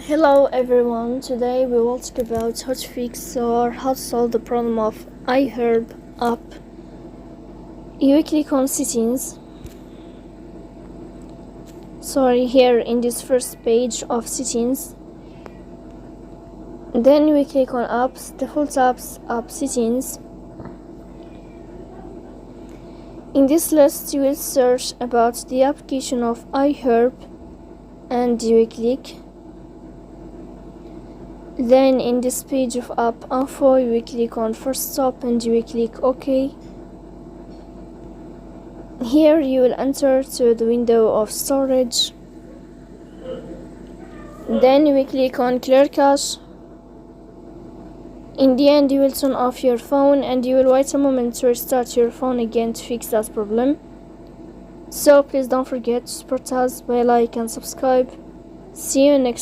Hello everyone, today we will talk about how to fix or how to solve the problem of iHerb app. You click on settings. Here in this first page of settings. Then we click on apps, default apps, app settings. In this list you will search about the application of iHerb and you will click. Then in this page of app info you will click on first stop and you will click OK. Here you will enter to the window of storage. Then you will click on clear cache. In the end you will turn off your phone and you will wait a moment to restart your phone again to fix that problem. So please don't forget to support us by like and subscribe. See you next